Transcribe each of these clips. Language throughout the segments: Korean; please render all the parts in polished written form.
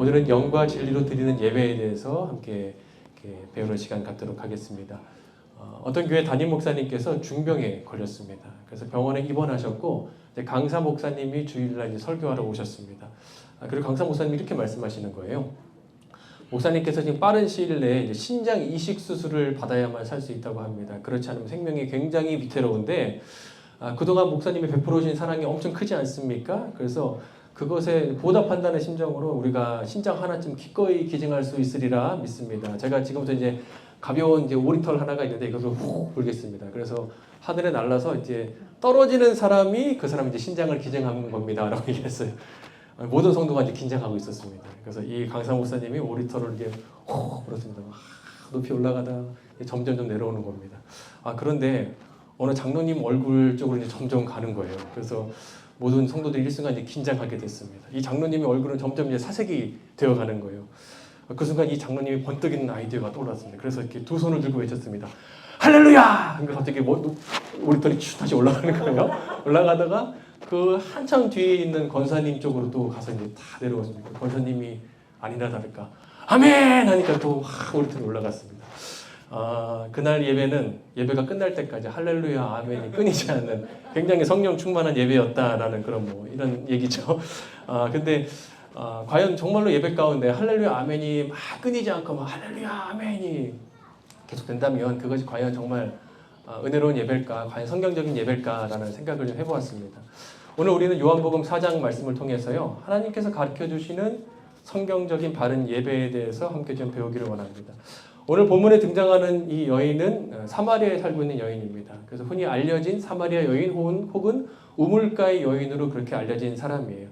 오늘은 영과 진리로 드리는 예배에 대해서 함께 이렇게 배우는 시간 갖도록 하겠습니다. 어떤 교회 담임 목사님께서 중병에 걸렸습니다. 그래서 병원에 입원하셨고 강사 목사님이 주일날 이제 설교하러 오셨습니다. 그리고 강사 목사님이 이렇게 말씀하시는 거예요. 목사님께서 지금 빠른 시일 내에 이제 신장 이식 수술을 받아야만 살 수 있다고 합니다. 그렇지 않으면 생명이 굉장히 위태로운데 그동안 목사님이 베풀어주신 사랑이 엄청 크지 않습니까? 그래서 그것에 보답한다는 심정으로 우리가 신장 하나쯤 기꺼이 기증할 수 있으리라 믿습니다. 제가 지금부터 이제 가벼운 이제 오리털 하나가 있는데 이것을 훅 불겠습니다. 그래서 하늘에 날라서 이제 떨어지는 사람이 그 사람 이제 신장을 기증하는 겁니다라고 얘기했어요. 모든 성도가 이제 긴장하고 있었습니다. 그래서 이 강사 목사님이 오리털을 이제 훅 불었습니다. 높이 올라가다 점점 내려오는 겁니다. 그런데 어느 장로님 얼굴 쪽으로 이제 점점 가는 거예요. 그래서 모든 성도들이 일순간 이제 긴장하게 됐습니다. 이 장로님의 얼굴은 점점 이제 사색이 되어 가는 거예요. 그 순간 이 장로님이 번뜩 있는 아이디어가 떠올랐습니다. 그래서 이렇게 두 손을 들고 외쳤습니다. 할렐루야! 그러니까 갑자기 오리털이 다시 올라가는 거예요. 올라가다가 그 한참 뒤에 있는 권사님 쪽으로 또 가서 이제 다 내려왔습니다. 권사님이 아니나 다를까 아멘! 하니까 또 오리털이 올라갔습니다. 그날 예배가 끝날 때까지 할렐루야 아멘이 끊이지 않는 굉장히 성령 충만한 예배였다라는 그런 이런 얘기죠. 근데 과연 정말로 예배 가운데 할렐루야 아멘이 막 끊이지 않고 할렐루야 아멘이 계속 된다면 그것이 과연 정말 은혜로운 예배일까, 과연 성경적인 예배일까라는 생각을 좀 해보았습니다. 오늘 우리는 요한복음 4장 말씀을 통해서요, 하나님께서 가르쳐 주시는 성경적인 바른 예배에 대해서 함께 좀 배우기를 원합니다. 오늘 본문에 등장하는 이 여인은 사마리아에 살고 있는 여인입니다. 그래서 흔히 알려진 사마리아 여인 혹은 우물가의 여인으로 그렇게 알려진 사람이에요.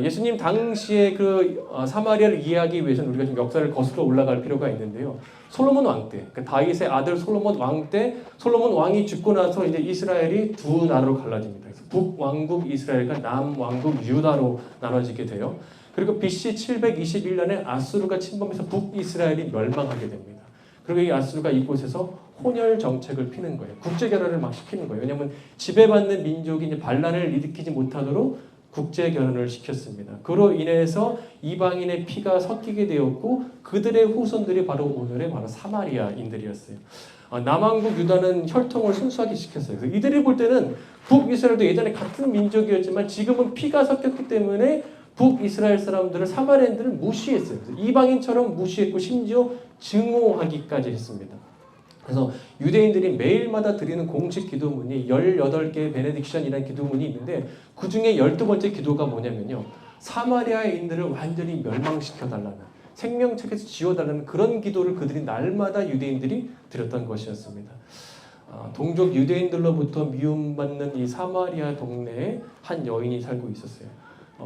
예수님 당시에 그 사마리아를 이해하기 위해서는 우리가 좀 역사를 거슬러 올라갈 필요가 있는데요. 솔로몬 왕 때, 그 다윗의 아들 솔로몬 왕 때, 솔로몬 왕이 죽고 나서 이제 이스라엘이 두 나라로 갈라집니다. 그래서 북왕국 이스라엘과 남왕국 유다로 나눠지게 돼요. 그리고 BC 721년에 아수르가 침범해서 북이스라엘이 멸망하게 됩니다. 그리고 이 아수르가 이곳에서 혼혈 정책을 피는 거예요. 국제 결혼을 막 시키는 거예요. 왜냐하면 지배받는 민족이 이제 반란을 일으키지 못하도록 국제 결혼을 시켰습니다. 그로 인해서 이방인의 피가 섞이게 되었고 그들의 후손들이 바로 오늘의 바로 사마리아인들이었어요. 남왕국 유다는 혈통을 순수하게 시켰어요. 그래서 이들이 볼 때는 북이스라엘도 예전에 같은 민족이었지만 지금은 피가 섞였기 때문에 북이스라엘 사람들을 사마리아인들을 무시했어요. 이방인처럼 무시했고 심지어 증오하기까지 했습니다. 그래서 유대인들이 매일마다 드리는 공식 기도문이 18개의 베네딕션이라는 기도문이 있는데 그 중에 12번째 기도가 뭐냐면요. 사마리아인들을 완전히 멸망시켜달라는, 생명책에서 지워달라는 그런 기도를 그들이 날마다 유대인들이 드렸던 것이었습니다. 동족 유대인들로부터 미움받는 이 사마리아 동네에 한 여인이 살고 있었어요.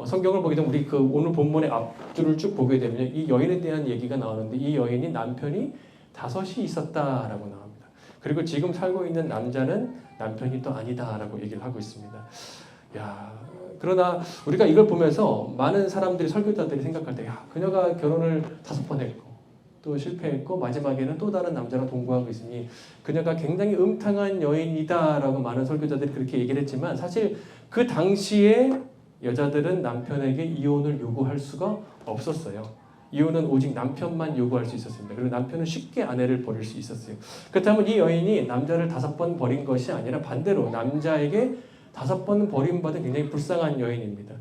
성경을 보게 되면 우리 오늘 본문의 앞줄을 쭉 보게 되면 이 여인에 대한 얘기가 나오는데 이 여인이 남편이 5이 있었다라고 나옵니다. 그리고 지금 살고 있는 남자는 남편이 또 아니다라고 얘기를 하고 있습니다. 그러나 우리가 이걸 보면서 많은 사람들이, 설교자들이 생각할 때 그녀가 결혼을 5번 했고 또 실패했고 마지막에는 또 다른 남자랑 동거하고 있으니 그녀가 굉장히 음탕한 여인이다라고 많은 설교자들이 그렇게 얘기를 했지만 사실 그 당시에 여자들은 남편에게 이혼을 요구할 수가 없었어요. 이혼은 오직 남편만 요구할 수 있었습니다. 그리고 남편은 쉽게 아내를 버릴 수 있었어요. 그렇다면 이 여인이 남자를 5번 버린 것이 아니라 반대로 남자에게 5번 버림받은 굉장히 불쌍한 여인입니다.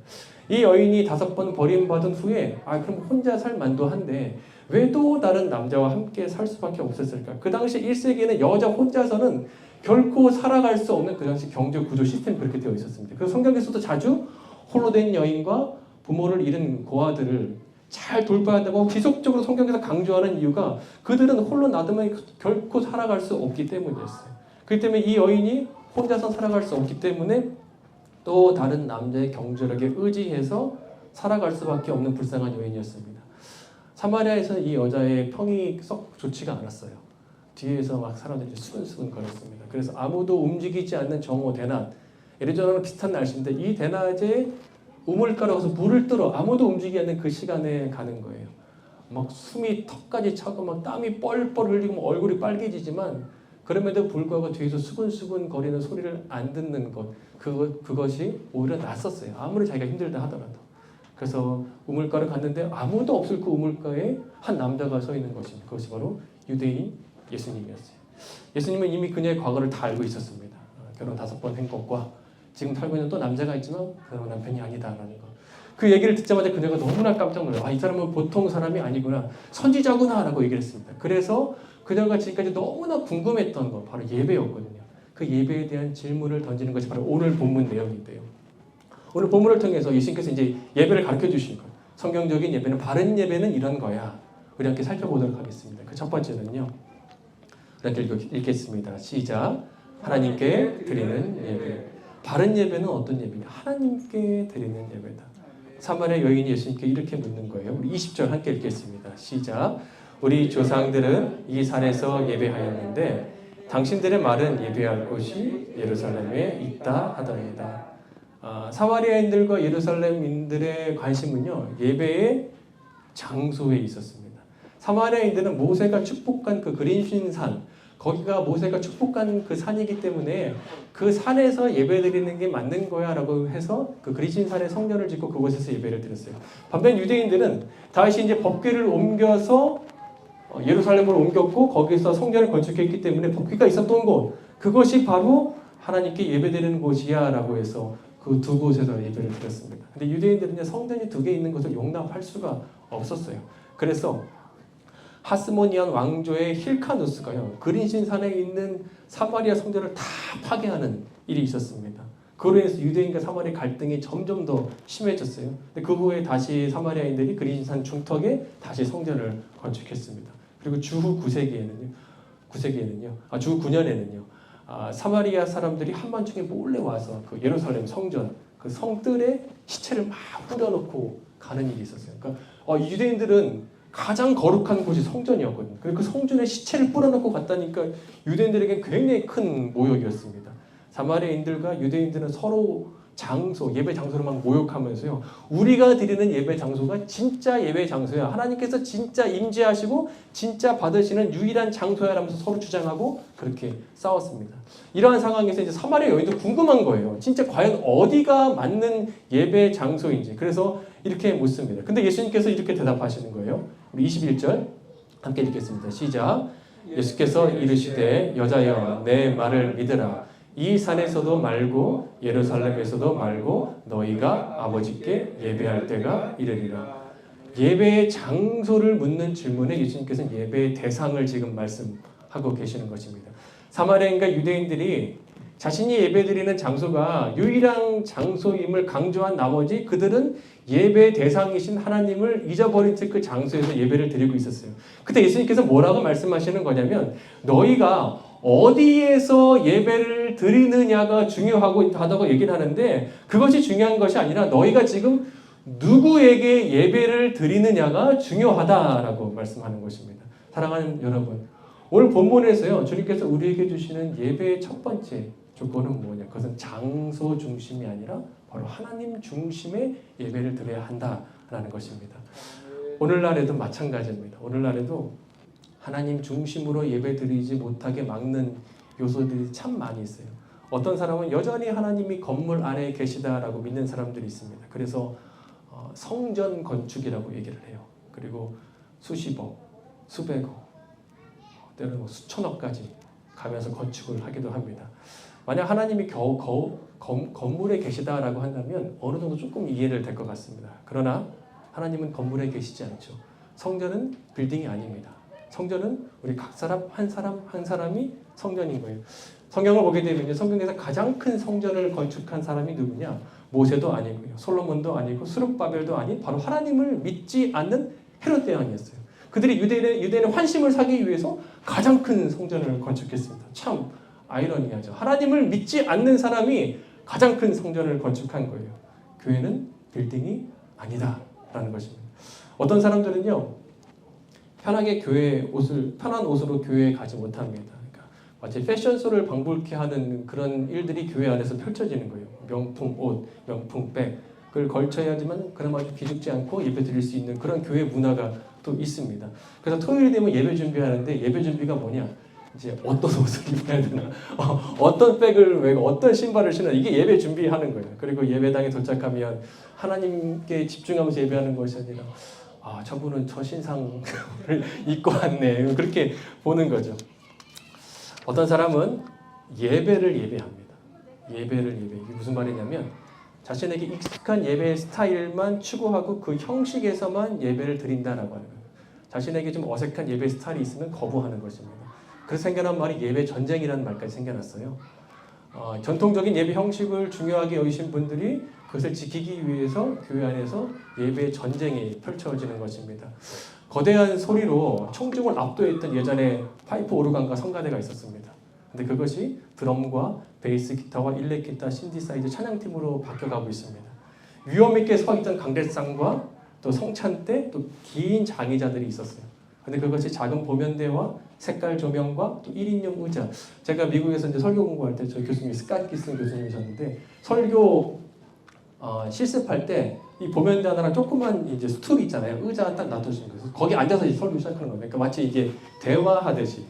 이 여인이 5번 버림받은 후에 그럼 혼자 살 만도 한데 왜 또 다른 남자와 함께 살 수밖에 없었을까? 그 당시 1세기에는 여자 혼자서는 결코 살아갈 수 없는 그 당시 경제 구조 시스템이 그렇게 되어 있었습니다. 그래서 성경에서도 자주 홀로 된 여인과 부모를 잃은 고아들을 잘 돌봐야 한다고 지속적으로 성경에서 강조하는 이유가 그들은 홀로 놔두면 결코 살아갈 수 없기 때문이었어요. 그렇기 때문에 이 여인이 혼자서 살아갈 수 없기 때문에 또 다른 남자의 경절에게 의지해서 살아갈 수밖에 없는 불쌍한 여인이었습니다. 사마리아에서는 이 여자의 평이 썩 좋지가 않았어요. 뒤에서 막 사람들이 수근수근 거렸습니다. 그래서 아무도 움직이지 않는 정오 대낮, 예전랑 비슷한 날씨인데 이 대낮에 우물가로 가서 물을 뜨러 아무도 움직이지 않는 그 시간에 가는 거예요. 막 숨이 턱까지 차고 막 땀이 뻘뻘 흘리고 얼굴이 빨개지지만 그럼에도 불구하고 뒤에서 수근수근 거리는 소리를 안 듣는 것, 그것이 오히려 낫었어요. 아무리 자기가 힘들다 하더라도. 그래서 우물가를 갔는데 아무도 없을 그 우물가에 한 남자가 서 있는 것입니다. 그것이 바로 유대인 예수님이었어요. 예수님은 이미 그녀의 과거를 다 알고 있었습니다. 결혼 5번 한 것과 지금 살고 있는 또 남자가 있지만 그는 남편이 아니다라는 것. 그 얘기를 듣자마자 그녀가 너무나 깜짝 놀라요. 이 사람은 보통 사람이 아니구나. 선지자구나라고 얘기를 했습니다. 그래서 그녀가 지금까지 너무나 궁금했던 것 바로 예배였거든요. 그 예배에 대한 질문을 던지는 것이 바로 오늘 본문 내용인데요. 오늘 본문을 통해서 예수님께서 이제 예배를 가르쳐 주신 것. 성경적인 예배는 바른 예배는 이런 거야. 우리 함께 살펴보도록 하겠습니다. 그 첫 번째는요. 우리 함께 읽겠습니다. 시작. 하나님께 드리는 예배. 바른 예배는 어떤 예배냐? 하나님께 드리는 예배다. 사마리아 여인이 예수님께 이렇게 묻는 거예요. 우리 20절 함께 읽겠습니다. 시작. 우리 조상들은 이 산에서 예배하였는데 당신들의 말은 예배할 곳이 예루살렘에 있다 하더이다. 사마리아인들과 예루살렘인들의 관심은요, 예배의 장소에 있었습니다. 사마리아인들은 모세가 축복한 그 그리심 산, 거기가 모세가 축복한 그 산이기 때문에 그 산에서 예배드리는 게 맞는 거야 라고 해서 그 그리심 산에 성전을 짓고 그곳에서 예배를 드렸어요. 반면 유대인들은 다시 이제 법궤를 옮겨서 예루살렘으로 옮겼고 거기서 성전을 건축했기 때문에 법궤가 있었던 곳, 그것이 바로 하나님께 예배드리는 곳이야 라고 해서 그 두 곳에서 예배를 드렸습니다. 근데 유대인들은 성전이 2개 있는 것을 용납할 수가 없었어요. 그래서 하스모니안 왕조의 힐카누스가요, 그린신 산에 있는 사마리아 성전을 다 파괴하는 일이 있었습니다. 그로 인해서 유대인과 사마리아 갈등이 점점 더 심해졌어요. 근데 그 후에 다시 사마리아인들이 그린신 산 중턱에 다시 성전을 건축했습니다. 그리고 주후 9년에는요, 사마리아 사람들이 한밤중에 몰래 와서 그 예루살렘 성전 그 성뜰에 시체를 막 뿌려놓고 가는 일이 있었어요. 그러니까 유대인들은 가장 거룩한 곳이 성전이었거든요. 그리고 그 성전에 시체를 뿌려놓고 갔다니까 유대인들에게 굉장히 큰 모욕이었습니다. 사마리아인들과 유대인들은 서로 예배 장소를 막 모욕하면서요, 우리가 드리는 예배 장소가 진짜 예배 장소야, 하나님께서 진짜 임재하시고 진짜 받으시는 유일한 장소야 라면서 서로 주장하고 그렇게 싸웠습니다. 이러한 상황에서 이제 사마리아 여인도 궁금한 거예요. 진짜 과연 어디가 맞는 예배 장소인지. 그래서 이렇게 묻습니다. 근데 예수님께서 이렇게 대답하시는 거예요. 우리 21절 함께 읽겠습니다. 시작. 예수께서 이르시되 여자여 내 말을 믿으라. 이 산에서도 말고 예루살렘에서도 말고 너희가 아버지께 예배할 때가 이르리라. 예배의 장소를 묻는 질문에 예수님께서는 예배의 대상을 지금 말씀하고 계시는 것입니다. 사마리아인과 유대인들이 자신이 예배드리는 장소가 유일한 장소임을 강조한 나머지 그들은 예배의 대상이신 하나님을 잊어버린 채 그 장소에서 예배를 드리고 있었어요. 그때 예수님께서 뭐라고 말씀하시는 거냐면 너희가 어디에서 예배를 드리느냐가 중요하다고 얘기를 하는데 그것이 중요한 것이 아니라 너희가 지금 누구에게 예배를 드리느냐가 중요하다라고 말씀하는 것입니다. 사랑하는 여러분, 오늘 본문에서요, 주님께서 우리에게 주시는 예배의 첫 번째 조건은 뭐냐? 그것은 장소 중심이 아니라 바로 하나님 중심의 예배를 드려야 한다라는 것입니다. 오늘날에도 마찬가지입니다. 오늘날에도 하나님 중심으로 예배드리지 못하게 막는 요소들이 참 많이 있어요. 어떤 사람은 여전히 하나님이 건물 안에 계시다라고 믿는 사람들이 있습니다. 그래서 성전 건축이라고 얘기를 해요. 그리고 수십억, 수백억, 때로는 수천억까지 가면서 건축을 하기도 합니다. 만약 하나님이 건물에 계시다라고 한다면 어느 정도 조금 이해를 될 것 같습니다. 그러나 하나님은 건물에 계시지 않죠. 성전은 빌딩이 아닙니다. 성전은 우리 각 사람 한 사람이 성전인 거예요. 성경을 보게 되면 성경에서 가장 큰 성전을 건축한 사람이 누구냐? 모세도 아니고요, 솔로몬도 아니고 스룹바벨도 아닌 바로 하나님을 믿지 않는 헤롯 대왕이었어요. 그들이 유대인의 환심을 사기 위해서 가장 큰 성전을 건축했습니다. 참 아이러니하죠. 하나님을 믿지 않는 사람이 가장 큰 성전을 건축한 거예요. 교회는 빌딩이 아니다라는 것입니다. 어떤 사람들은요, 편한 옷으로 교회에 가지 못합니다. 그러니까 마치 패션쇼를 방불케 하는 그런 일들이 교회 안에서 펼쳐지는 거예요. 명품 옷, 명품 백을 걸쳐야지만 그나마 기죽지 않고 예배 드릴 수 있는 그런 교회 문화가 또 있습니다. 그래서 토요일 되면 예배 준비하는데 예배 준비가 뭐냐? 이제 어떤 옷을 입어야 되나, 어떤 백을 메고 어떤 신발을 신나, 이게 예배 준비하는 거예요. 그리고 예배당에 도착하면 하나님께 집중하면서 예배하는 것이 아니라 저분은 저 신상을 입고 왔네, 그렇게 보는 거죠. 어떤 사람은 예배를 예배합니다. 예배를 예배. 이게 무슨 말이냐면 자신에게 익숙한 예배 스타일만 추구하고 그 형식에서만 예배를 드린다라고 하는 거예요. 자신에게 좀 어색한 예배 스타일이 있으면 거부하는 것입니다. 그래서 생겨난 말이 예배 전쟁이라는 말까지 생겨났어요. 전통적인 예배 형식을 중요하게 여기신 분들이 그것을 지키기 위해서 교회 안에서 예배 전쟁이 펼쳐지는 것입니다. 거대한 소리로 청중을 압도했던 예전에 파이프 오르간과 성가대가 있었습니다. 근데 그것이 드럼과 베이스 기타와 일렉 기타, 신디사이저 찬양팀으로 바뀌어가고 있습니다. 위험 있게 서 있던 강대상과 또 성찬 때 또 긴 장의자들이 있었어요. 근데 그것이 작은 보면대와 색깔 조명과 또 1인용 의자. 제가 미국에서 이제 설교 공부할 때 저희 교수님이 스캇 기슨 교수님이셨는데 설교 실습할 때 이 보면대 하나랑 조그만 이제 스툴이 있잖아요. 의자 딱 놔두시는 거예요. 거기 앉아서 이제 설교 시작하는 거예요. 그러니까 마치 이게 대화하듯이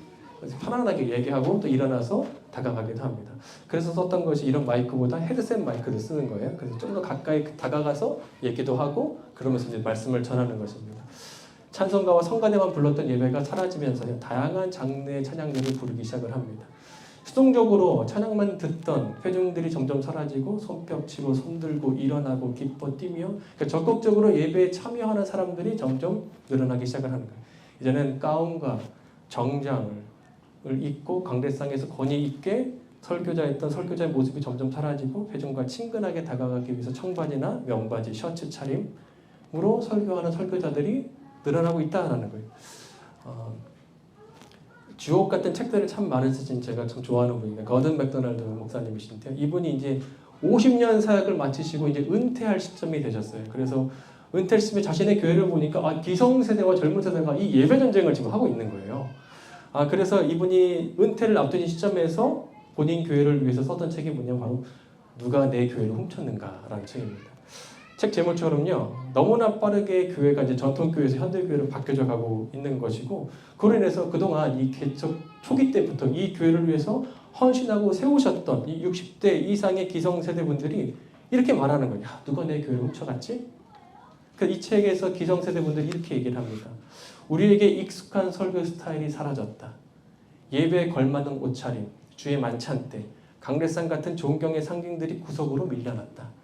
편안하게 얘기하고 또 일어나서 다가가기도 합니다. 그래서 썼던 것이 이런 마이크보다 헤드셋 마이크를 쓰는 거예요. 그래서 좀 더 가까이 다가가서 얘기도 하고 그러면서 이제 말씀을 전하는 것입니다. 찬송가와 성가대만 불렀던 예배가 사라지면서 다양한 장르의 찬양들을 부르기 시작을 합니다. 수동적으로 찬양만 듣던 회중들이 점점 사라지고 손뼉치고 손들고 일어나고 기뻐 뛰며 그러니까 적극적으로 예배에 참여하는 사람들이 점점 늘어나기 시작을 하는 거예요. 이제는 가운과 정장을 입고 강대상에서 권위 있게 설교자였던 설교자의 모습이 점점 사라지고 회중과 친근하게 다가가기 위해서 청바지나 면바지, 셔츠 차림으로 설교하는 설교자들이 늘어나고 있다는 거예요. 주옥 같은 책들을 참 많이 쓰신 제가 참 좋아하는 분인데 거든 맥도날드 목사님이신데요. 이분이 이제 50년 사역을 마치시고 이제 은퇴할 시점이 되셨어요. 그래서 은퇴 시점에 자신의 교회를 보니까 기성세대와 젊은 세대가 이 예배 전쟁을 지금 하고 있는 거예요. 그래서 이분이 은퇴를 앞둔 시점에서 본인 교회를 위해서 썼던 책이 뭐냐면 바로 누가 내 교회를 훔쳤는가라는 책입니다. 책 제목처럼요, 너무나 빠르게 교회가 이제 전통교회에서 현대교회로 바뀌어져 가고 있는 것이고, 그로 인해서 그동안 이 개척 초기 때부터 이 교회를 위해서 헌신하고 세우셨던 이 60대 이상의 기성세대분들이 이렇게 말하는 거예요. 누가 내 교회를 훔쳐갔지? 이 책에서 기성세대분들이 이렇게 얘기를 합니다. 우리에게 익숙한 설교 스타일이 사라졌다. 예배에 걸맞는 옷차림, 주의 만찬 때, 강례상 같은 존경의 상징들이 구석으로 밀려났다.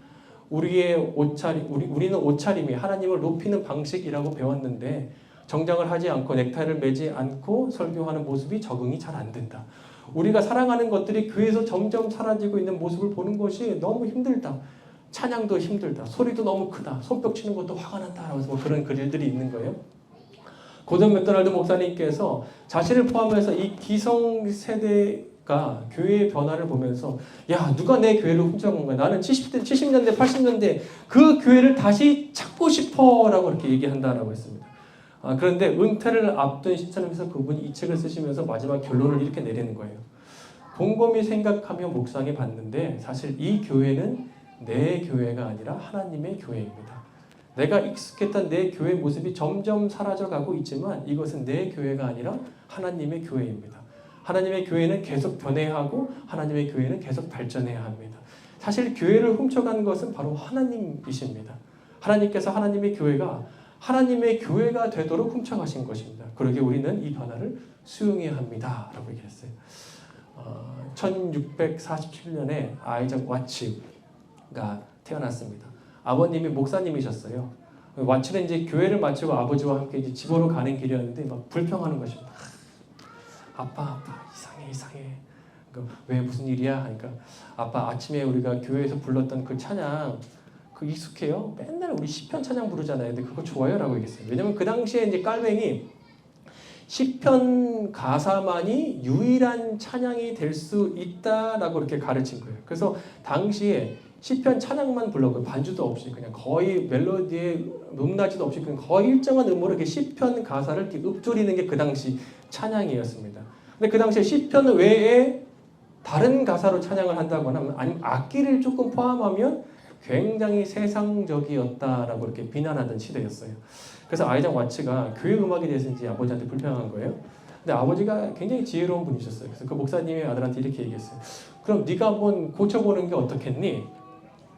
우리는 옷차림이 하나님을 높이는 방식이라고 배웠는데 정장을 하지 않고 넥타이를 매지 않고 설교하는 모습이 적응이 잘 안 된다. 우리가 사랑하는 것들이 교회에서 점점 사라지고 있는 모습을 보는 것이 너무 힘들다. 찬양도 힘들다. 소리도 너무 크다. 손뼉 치는 것도 화가 난다. 라면서 그런 글들이 있는 거예요. 고든 맥도날드 목사님께서 자신을 포함해서 이 기성세대가 교회의 변화를 보면서 누가 내 교회를 훔쳐간 거야. 나는 70년대 80년대 그 교회를 다시 찾고 싶어 라고 이렇게 얘기한다라고 했습니다. 그런데 은퇴를 앞둔 시점에서 그분이 이 책을 쓰시면서 마지막 결론을 이렇게 내리는 거예요. 곰곰이 생각하며 묵상해 봤는데 사실 이 교회는 내 교회가 아니라 하나님의 교회입니다. 내가 익숙했던 내 교회 모습이 점점 사라져가고 있지만 이것은 내 교회가 아니라 하나님의 교회입니다. 하나님의 교회는 계속 변해하고 하나님의 교회는 계속 발전해야 합니다. 사실 교회를 훔쳐간 것은 바로 하나님이십니다. 하나님께서 하나님의 교회가 되도록 훔쳐가신 것입니다. 그러기에 우리는 이 변화를 수용해야 합니다. 라고 얘기했어요. 1647년에 아이작 와츠가 태어났습니다. 아버님이 목사님이셨어요. 와츠는 이제 교회를 마치고 아버지와 함께 이제 집으로 가는 길이었는데 막 불평하는 것입니다. 아빠 이상해. 왜 무슨 일이야? 하니까 아빠 아침에 우리가 교회에서 불렀던 그 찬양 그 익숙해요? 맨날 우리 시편 찬양 부르잖아요. 근데 그거 좋아요? 라고 얘기했어요. 왜냐면 그 당시에 이제 깔뱅이 시편 가사만이 유일한 찬양이 될 수 있다라고 이렇게 가르친 거예요. 그래서 당시에 시편 찬양만 불렀고 반주도 없이 그냥 거의 멜로디에 높낮이도 없이 그냥 거의 일정한 음으로 이렇게 시편 가사를 이렇게 읊조리는 게 그 당시 찬양이었습니다. 근데 그 당시에 시편 외에 다른 가사로 찬양을 한다거나 아니면 악기를 조금 포함하면 굉장히 세상적이었다라고 이렇게 비난하던 시대였어요. 그래서 아이작 와츠가 교회 음악에 대해서 이제 아버지한테 불평한 거예요. 근데 아버지가 굉장히 지혜로운 분이셨어요. 그래서 그 목사님이 아들한테 이렇게 얘기했어요. 그럼 네가 한번 고쳐보는 게 어떻겠니?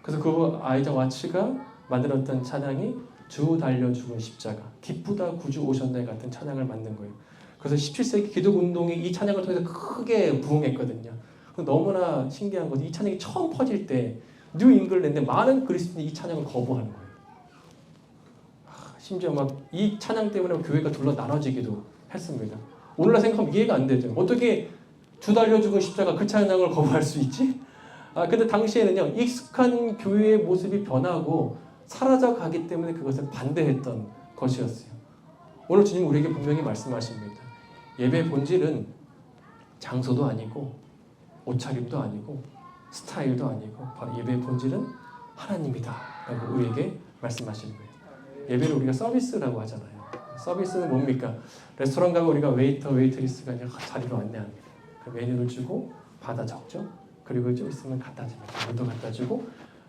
그래서 그 아이자 와츠가 만들었던 찬양이 주 달려 죽은 십자가, 기쁘다 구주 오셨네 같은 찬양을 만든 거예요. 그래서 17세기 기독운동이 이 찬양을 통해서 크게 부흥했거든요. 너무나 신기한 것이 이 찬양이 처음 퍼질 때 뉴 잉글랜드에 많은 그리스도인이 이 찬양을 거부하는 거예요. 심지어 막 이 찬양 때문에 교회가 둘러 나눠지기도 했습니다. 오늘날 생각하면 이해가 안 되죠. 어떻게 주 달려 죽은 십자가 그 찬양을 거부할 수 있지? 근데 당시에는요, 익숙한 교회의 모습이 변하고 사라져 가기 때문에 그것을 반대했던 것이었어요. 오늘 주님 우리에게 분명히 말씀하십니다. 예배의 본질은 장소도 아니고 옷차림도 아니고 스타일도 아니고 바로 예배의 본질은 하나님이다 라고 우리에게 말씀하시는 거예요. 예배를 우리가 서비스라고 하잖아요. 서비스는 뭡니까? 레스토랑 가고 우리가 웨이터, 웨이트리스가 그냥 자리로 안내합니다. 그 메뉴를 주고 받아 적죠. 그리고 좀 있으면 갖다 줍니다. 물도 갖다 주고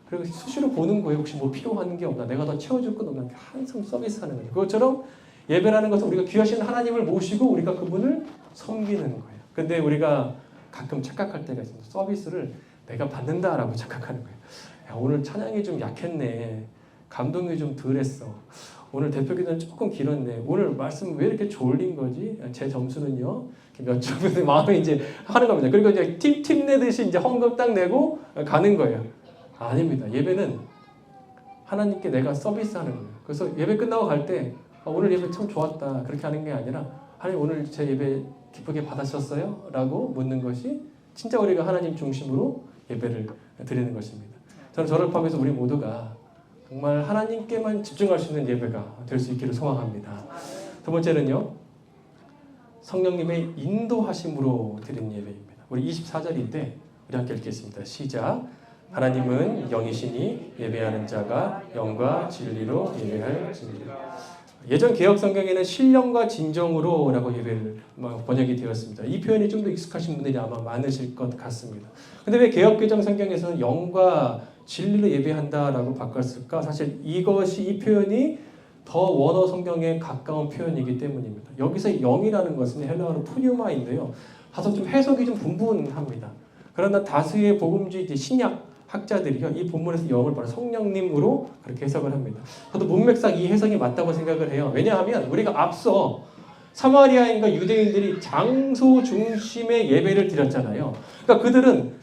그리고 수시로 보는 거예요. 혹시 뭐 필요한 게 없나? 내가 더 채워줄 건 없나? 항상 서비스하는 거예요. 그것처럼 예배라는 것은 우리가 귀하신 하나님을 모시고 우리가 그분을 섬기는 거예요. 근데 우리가 가끔 착각할 때가 있습니다. 서비스를 내가 받는다라고 착각하는 거예요. 야, 오늘 찬양이 좀 약했네. 감동이 좀 덜했어. 오늘 대표기도는 조금 길었네. 오늘 말씀 왜 이렇게 졸린 거지? 제 점수는요. 몇 점인데 마음에 이제 하는 겁니다. 그리고 이제 팀 내듯이 이제 헌금 딱 내고 가는 거예요. 아닙니다. 예배는 하나님께 내가 서비스하는 거예요. 그래서 예배 끝나고 갈 때 오늘 예배 참 좋았다. 그렇게 하는 게 아니라 하나님 오늘 제 예배 기쁘게 받으셨어요? 라고 묻는 것이 진짜 우리가 하나님 중심으로 예배를 드리는 것입니다. 저를 포함해서 우리 모두가 정말 하나님께만 집중할 수 있는 예배가 될 수 있기를 소망합니다. 두 번째는요. 성령님의 인도하심으로 드리는 예배입니다. 우리 24절인데 우리 함께 읽겠습니다. 시작. 하나님은 영이시니 예배하는 자가 영과 진리로 예배할지니라. 예전 개혁 성경에는 신령과 진정으로 라고 예배를 번역이 되었습니다. 이 표현이 좀 더 익숙하신 분들이 아마 많으실 것 같습니다. 근데 왜 개혁 개정 성경에서는 영과 진리로 예배한다라고 바꿨을까? 사실 이 표현이 더 원어 성경에 가까운 표현이기 때문입니다. 여기서 영이라는 것은 헬라어로 푸뉴마인데요. 다소 좀 해석이 좀 분분합니다. 그러나 다수의 복음주의 신약 학자들이요, 이 본문에서 영을 바로 성령님으로 그렇게 해석을 합니다. 저도 문맥상 이 해석이 맞다고 생각을 해요. 왜냐하면 우리가 앞서 사마리아인과 유대인들이 장소 중심의 예배를 드렸잖아요. 그러니까 그들은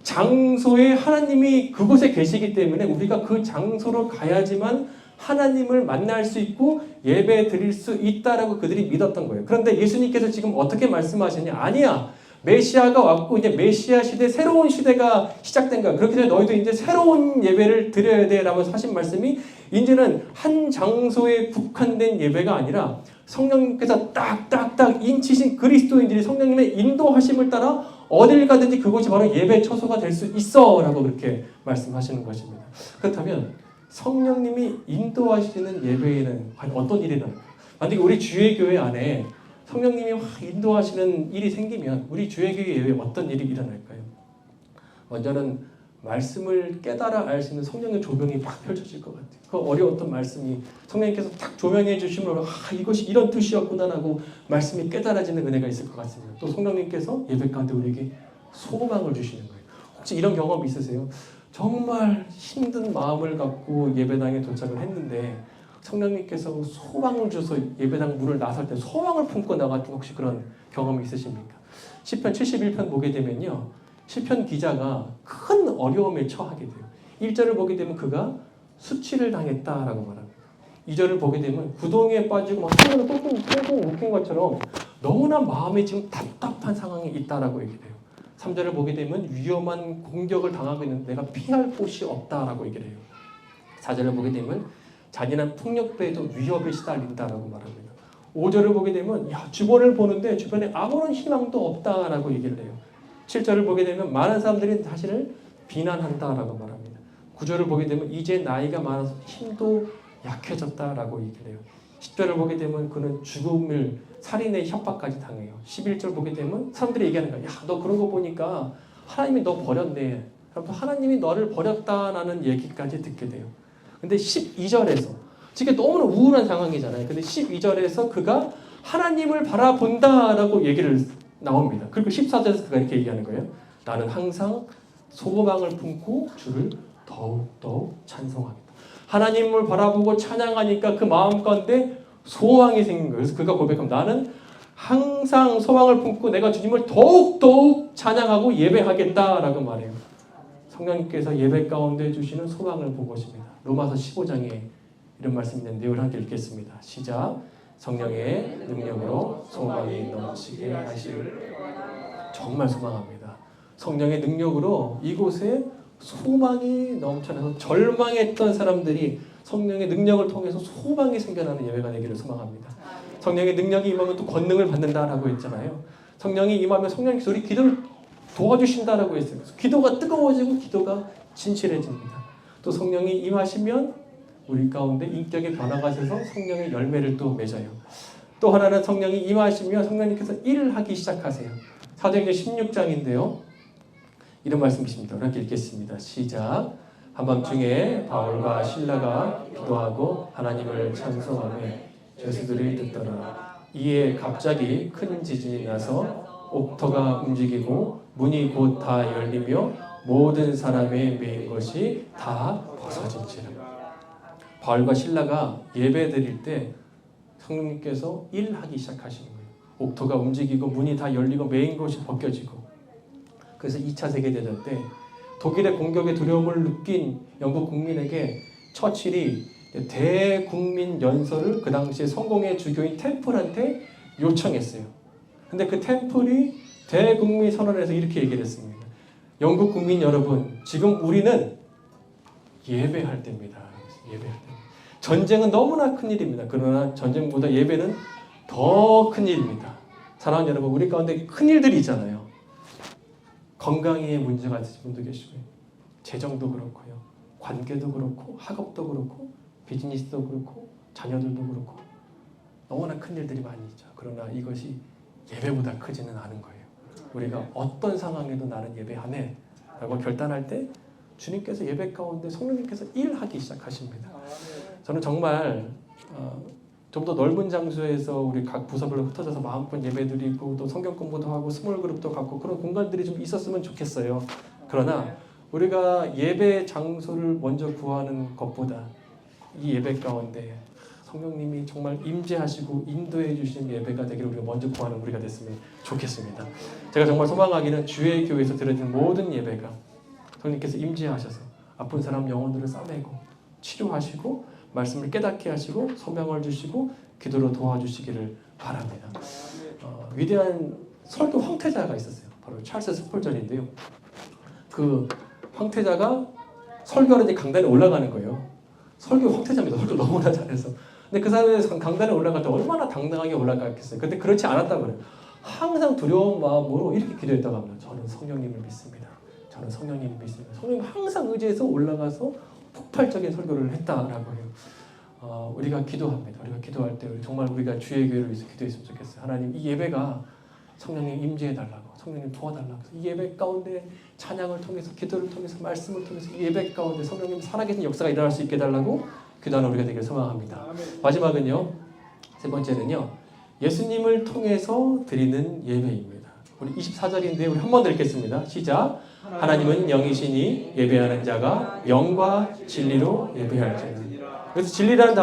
장소에 하나님이 그곳에 계시기 때문에 우리가 그 장소로 가야지만 하나님을 만날 수 있고 예배 드릴 수 있다라고 그들이 믿었던 거예요. 그런데 예수님께서 지금 어떻게 말씀하시냐? 아니야. 메시아가 왔고 이제 메시아 시대 새로운 시대가 시작된 거야. 그렇기 때문에 너희도 이제 새로운 예배를 드려야 돼라고 하신 말씀이 이제는 한 장소에 국한된 예배가 아니라 성령님께서 딱딱딱 인치신 그리스도인들이 성령님의 인도하심을 따라 어딜 가든지 그곳이 바로 예배 처소가 될 수 있어 라고 그렇게 말씀하시는 것입니다. 그렇다면 성령님이 인도하시는 예배에는 과연 어떤 일이 나올까요? 만약에 우리 주의교회 안에 성령님이 인도하시는 일이 생기면 우리 주의교회 예배에 어떤 일이 일어날까요? 먼저는 말씀을 깨달아 알 수 있는 성령의 조명이 막 펼쳐질 것 같아요. 그 어려웠던 말씀이 성령님께서 딱 조명해 주시면 이것이 이런 뜻이었구나 하고 말씀이 깨달아지는 은혜가 있을 것 같습니다. 또 성령님께서 예배 가운데 우리에게 소망을 주시는 거예요. 혹시 이런 경험 있으세요? 정말 힘든 마음을 갖고 예배당에 도착을 했는데 성령님께서 소망을 줘서 예배당 문을 나설 때 소망을 품고 나갔던 혹시 그런 경험이 있으십니까? 시편 71편 보게 되면요. 시편 기자가 큰 어려움에 처하게 돼요. 1절을 보게 되면 그가 수치를 당했다라고 말합니다. 2절을 보게 되면 구덩이에 빠지고 막 손으로 꽁꽁 묶인 것처럼 너무나 마음이 지금 답답한 상황에 있다라고 얘기해요. 3절을 보게 되면 위험한 공격을 당하고 있는데 내가 피할 곳이 없다라고 얘기를 해요. 4절을 보게 되면 잔인한 폭력배에도 위협에 시달린다라고 말합니다. 5절을 보게 되면 주변을 보는데 주변에 아무런 희망도 없다라고 얘기를 해요. 7절을 보게 되면 많은 사람들이 자신을 비난한다라고 말합니다. 9절을 보게 되면 이제 나이가 많아서 힘도 약해졌다라고 얘기를 해요. 10절을 보게 되면 그는 죽음을 살인의 협박까지 당해요. 11절 보게 되면 사람들이 얘기하는 거야. 너 그런 거 보니까 하나님이 너 버렸네. 하나님이 너를 버렸다라는 얘기까지 듣게 돼요. 근데 12절에서 지금 너무나 우울한 상황이잖아요. 근데 12절에서 그가 하나님을 바라본다라고 얘기를 나옵니다. 그리고 14절에서 그가 이렇게 얘기하는 거예요. 나는 항상 소망을 품고 주를 더욱더욱 찬송합니다. 하나님을 바라보고 찬양하니까 그 마음 가운데 소망이 생긴 거예요. 그래서 그가 고백합니다. 나는 항상 소망을 품고 내가 주님을 더욱더욱 찬양하고 예배하겠다라고 말해요. 성령님께서 예배 가운데 주시는 소망을 본 것입니다. 로마서 15장에 이런 말씀이 있는데 우리 함께 읽겠습니다. 시작. 성령의 능력으로 소망이 넘치게 하시길. 정말 소망합니다. 성령의 능력으로 이곳에 소망이 넘쳐나서 절망했던 사람들이 성령의 능력을 통해서 소망이 생겨나는 예배가 되기를 소망합니다. 성령의 능력이 임하면 또 권능을 받는다라고 했잖아요. 성령이 임하면 성령께서 우리 기도를 도와주신다라고 했어요. 기도가 뜨거워지고 기도가 진실해집니다. 또 성령이 임하시면 우리 가운데 인격의 변화가 있어서 성령의 열매를 또 맺어요. 또 하나는 성령이 임하시면 성령님께서 일을 하기 시작하세요. 사도행전 16장인데요. 이런 말씀이십니다. 우리 읽겠습니다. 시작. 한밤중에 바울과 실라가 기도하고 하나님을 찬송하며 죄수들이 듣더라. 이에 갑자기 큰 지진이 나서 옥터가 움직이고 문이 곧 다 열리며 모든 사람의 매인 것이 다 벗어진지라. 바울과 실라가 예배 드릴 때 성령님께서 일하기 시작하시는 거예요. 옥터가 움직이고 문이 다 열리고 매인 것이 벗겨지고. 그래서 2차 세계대전 때 독일의 공격의 두려움을 느낀 영국 국민에게 처칠이 대국민 연설을 그 당시에 성공의 주교인 템플한테 요청했어요. 근데 그 템플이 대국민 선언에서 이렇게 얘기를 했습니다. 영국 국민 여러분, 지금 우리는 예배할 때입니다. 예배할 때. 전쟁은 너무나 큰 일입니다. 그러나 전쟁보다 예배는 더 큰 일입니다. 사랑하는 여러분, 우리 가운데 큰 일들이 있잖아요. 건강에 문제가 있으신 분도 계시고요. 재정도 그렇고요. 관계도 그렇고 학업도 그렇고 비즈니스도 그렇고 자녀들도 그렇고 너무나 큰 일들이 많이 있죠. 그러나 이것이 예배보다 크지는 않은 거예요. 우리가 어떤 상황에도 나는 예배하네 라고 결단할 때 주님께서 예배 가운데 성령님께서 일하기 시작하십니다. 저는 정말 좀 더 넓은 장소에서 우리 각 부서별로 흩어져서 마음껏 예배드리고 또 성경 공부도 하고 스몰 그룹도 갖고 그런 공간들이 좀 있었으면 좋겠어요. 그러나 우리가 예배 장소를 먼저 구하는 것보다 이 예배 가운데 성령님이 정말 임재하시고 인도해 주시는 예배가 되기를 우리가 먼저 구하는 우리가 됐으면 좋겠습니다. 제가 정말 소망하기는 주의 교회에서 드려진 모든 예배가 성령님께서 임재하셔서 아픈 사람 영혼들을 싸매고 치료하시고 말씀을 깨닫게 하시고 소명을 주시고 기도로 도와주시기를 바랍니다. 위대한 설교 황태자가 있었어요. 바로 찰스 스펄전인데요. 그 황태자가 설교하러 이제 강단에 올라가는 거예요. 설교 황태자입니다. 설교 너무나 잘해서. 근데 그 사람이 강단에 올라갈 때 얼마나 당당하게 올라갔겠어요. 근데 그렇지 않았다고 그래요. 항상 두려운 마음으로 이렇게 기도했다고 합니다. 저는 성령님을 믿습니다. 저는 성령님을 믿습니다. 성령님 항상 의지해서 올라가서 폭발적인 설교를 했다라고 해요. 우리가 기도합니다. 우리가 기도할 때 정말 우리가 주의 교회를 위해서 기도했으면 좋겠어요. 하나님, 이 예배가 성령님 임재해달라고, 성령님 도와달라고. 이 예배 가운데 찬양을 통해서, 기도를 통해서, 말씀을 통해서 이 예배 가운데 성령님 살아계신 역사가 일어날 수 있게 해달라고 기도하는 우리가 되기를 소망합니다. 마지막은요, 세 번째는요, 예수님을 통해서 드리는 예배입니다. 우리 24절인데 우리 한 번 더 읽겠습니다. 시작. 하나님은 영이시니 예배하는 자가 영과 진리로 예배할지니라. 그래서 진리라는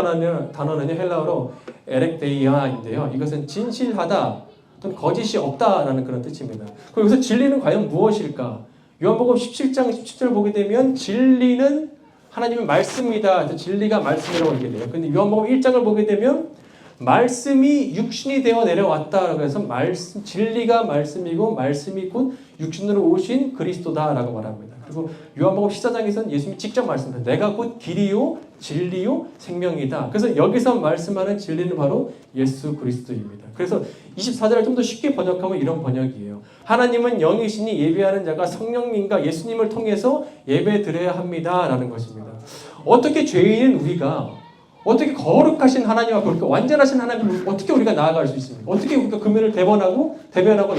단어는요 헬라어로 에렉데이아인데요. 이것은 진실하다 또는 거짓이 없다라는 그런 뜻입니다. 그럼 여기서 진리는 과연 무엇일까? 요한복음 17장 17절 보게 되면 진리는 하나님의 말씀이다. 그래서 진리가 말씀이라고 얘기해요. 그런데 요한복음 1장을 보게 되면 말씀이 육신이 되어 내려왔다라고 해서 말씀, 진리가 말씀이고 말씀이 곧 육신으로 오신 그리스도다라고 말합니다. 그리고 요한복음 14장에서는 예수님이 직접 말씀합니다. 내가 곧 길이요 진리요 생명이다. 그래서 여기서 말씀하는 진리는 바로 예수 그리스도입니다. 그래서 24절을 좀 더 쉽게 번역하면 이런 번역이에요. 하나님은 영이시니 예배하는 자가 성령님과 예수님을 통해서 예배 드려야 합니다 라는 것입니다. 어떻게 죄인인 우리가 어떻게 거룩하신 하나님 앞에 그렇게 완전하신 하나님을 어떻게 우리가 나아갈 수 있습니까? 어떻게 우리가 금연을 대변하고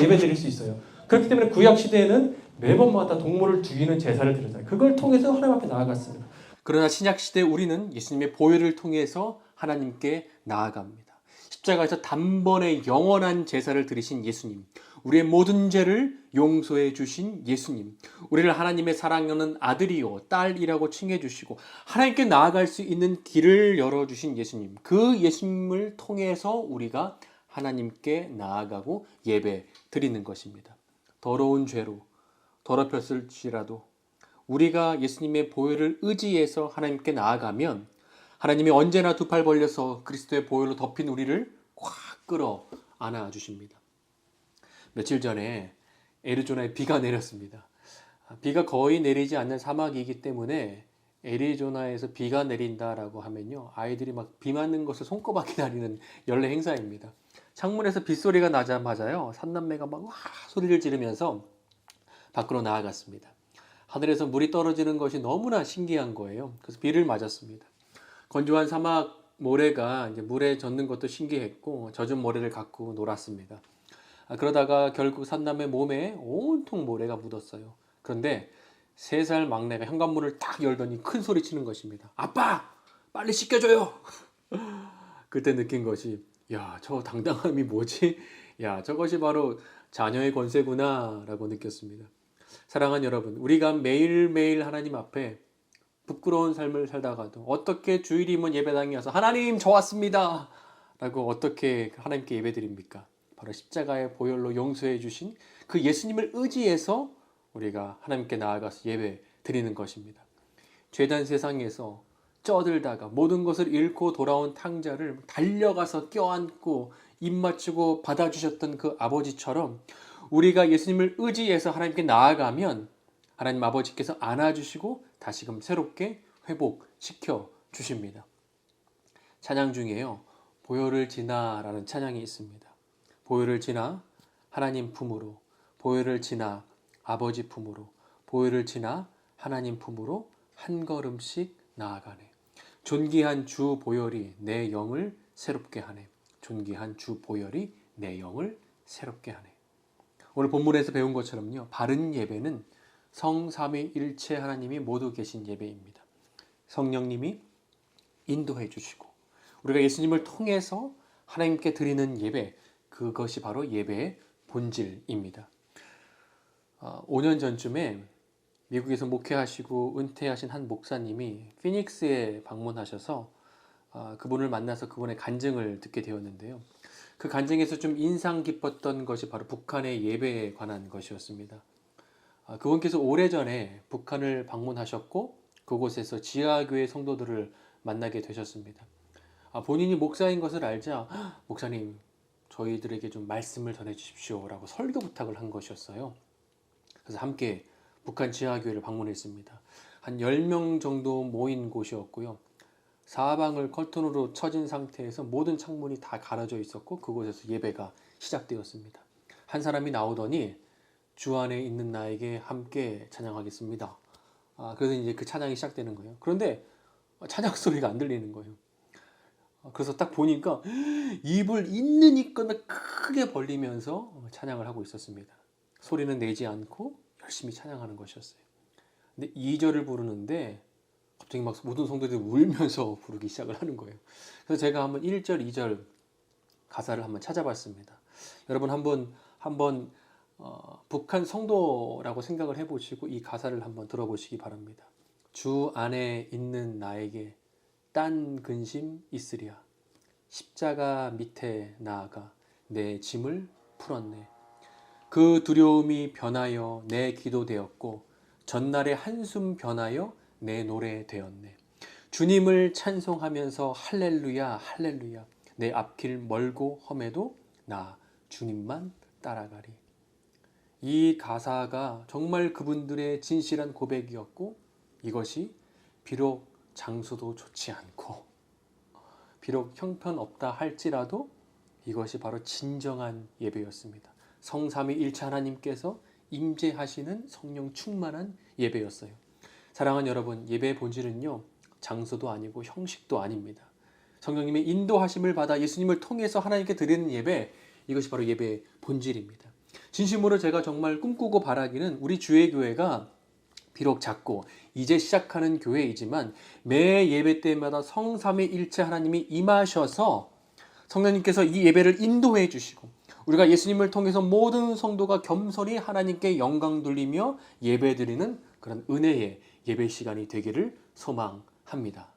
예배 드릴 수 있어요? 그렇기 때문에 구약 시대에는 매번마다 동물을 죽이는 제사를 드렸잖아요. 그걸 통해서 하나님 앞에 나아갔습니다. 그러나 신약 시대 우리는 예수님의 보혈을 통해서 하나님께 나아갑니다. 십자가에서 단번에 영원한 제사를 드리신 예수님, 우리의 모든 죄를 용서해 주신 예수님, 우리를 하나님의 사랑하는 아들이요 딸이라고 칭해 주시고 하나님께 나아갈 수 있는 길을 열어주신 예수님, 그 예수님을 통해서 우리가 하나님께 나아가고 예배 드리는 것입니다. 더러운 죄로 더럽혔을지라도 우리가 예수님의 보혈을 의지해서 하나님께 나아가면 하나님이 언제나 두 팔 벌려서 그리스도의 보혈로 덮인 우리를 꽉 끌어 안아 주십니다. 며칠 전에 애리조나에 비가 내렸습니다. 비가 거의 내리지 않는 사막이기 때문에 애리조나에서 비가 내린다라고 하면요, 아이들이 막 비 맞는 것을 손꼽아 기다리는 연례 행사입니다. 창문에서 빗소리가 나자마자요, 삼남매가 막 와 소리를 지르면서 밖으로 나아갔습니다. 하늘에서 물이 떨어지는 것이 너무나 신기한 거예요. 그래서 비를 맞았습니다. 건조한 사막 모래가 이제 물에 젖는 것도 신기했고 젖은 모래를 갖고 놀았습니다. 그러다가 결국 삼남매 몸에 온통 모래가 묻었어요. 그런데 3살 막내가 현관문을 딱 열더니 큰 소리 치는 것입니다. 아빠! 빨리 씻겨줘요! 그때 느낀 것이, 야, 저 당당함이 뭐지? 야, 저것이 바로 자녀의 권세구나 라고 느꼈습니다. 사랑하는 여러분, 우리가 매일매일 하나님 앞에 부끄러운 삶을 살다가도 어떻게 주일이면 예배당에 와서 하나님 저 왔습니다 라고 어떻게 하나님께 예배드립니까? 바로 십자가의 보혈로 용서해 주신 그 예수님을 의지해서 우리가 하나님께 나아가서 예배 드리는 것입니다. 죄단 세상에서 쩌들다가 모든 것을 잃고 돌아온 탕자를 달려가서 껴안고 입 맞추고 받아주셨던 그 아버지처럼 우리가 예수님을 의지해서 하나님께 나아가면 하나님 아버지께서 안아주시고 다시금 새롭게 회복시켜 주십니다. 찬양 중에요, 보혈을 지나라는 찬양이 있습니다. 보혈을 지나 하나님 품으로, 보혈을 지나 아버지 품으로, 보혈을 지나 하나님 품으로 한 걸음씩 나아가네. 존귀한 주 보혈이 내 영을 새롭게 하네. 존귀한 주 보혈이 내 영을 새롭게 하네. 오늘 본문에서 배운 것처럼요, 바른 예배는 성삼위일체 하나님이 모두 계신 예배입니다. 성령님이 인도해 주시고 우리가 예수님을 통해서 하나님께 드리는 예배, 그것이 바로 예배의 본질입니다. 5년 전쯤에 미국에서 목회하시고 은퇴하신 한 목사님이 피닉스에 방문하셔서 그분을 만나서 그분의 간증을 듣게 되었는데요. 그 간증에서 좀 인상 깊었던 것이 바로 북한의 예배에 관한 것이었습니다. 그분께서 오래전에 북한을 방문하셨고 그곳에서 지하교회 성도들을 만나게 되셨습니다. 본인이 목사인 것을 알자 목사님 저희들에게 좀 말씀을 전해 주십시오 라고 설교 부탁을 한 것이었어요. 그래서 함께 북한 지하교회를 방문했습니다. 한 10명 정도 모인 곳이었고요. 사방을 커튼으로 쳐진 상태에서 모든 창문이 다 가려져 있었고 그곳에서 예배가 시작되었습니다. 한 사람이 나오더니 주 안에 있는 나에게 함께 찬양하겠습니다. 그래서 이제 그 찬양이 시작되는 거예요. 그런데 찬양 소리가 안 들리는 거예요. 그래서 딱 보니까 입을 있는 입껏 크게 벌리면서 찬양을 하고 있었습니다. 소리는 내지 않고 열심히 찬양하는 것이었어요. 근데 2절을 부르는데 갑자기 막 모든 성도들이 울면서 부르기 시작을 하는 거예요. 그래서 제가 한번 1절, 2절 가사를 한번 찾아봤습니다. 여러분 한번 북한 성도라고 생각을 해보시고 이 가사를 한번 들어보시기 바랍니다. 주 안에 있는 나에게 딴 근심 있으랴. 십자가 밑에 나아가 내 짐을 풀었네. 그 두려움이 변하여 내 기도 되었고 전날의 한숨 변하여 내 노래 되었네. 주님을 찬송하면서 할렐루야 할렐루야 내 앞길 멀고 험해도 나 주님만 따라가리. 이 가사가 정말 그분들의 진실한 고백이었고 이것이 비록 장소도 좋지 않고 비록 형편없다 할지라도 이것이 바로 진정한 예배였습니다. 성삼위일체 하나님께서 임재하시는 성령 충만한 예배였어요. 사랑하는 여러분, 예배의 본질은요 장소도 아니고 형식도 아닙니다. 성령님의 인도하심을 받아 예수님을 통해서 하나님께 드리는 예배, 이것이 바로 예배의 본질입니다. 진심으로 제가 정말 꿈꾸고 바라기는 우리 주의 교회가 비록 작고 이제 시작하는 교회이지만 매 예배 때마다 성삼위일체 하나님이 임하셔서 성령님께서 이 예배를 인도해 주시고 우리가 예수님을 통해서 모든 성도가 겸손히 하나님께 영광 돌리며 예배드리는 그런 은혜의 예배 시간이 되기를 소망합니다.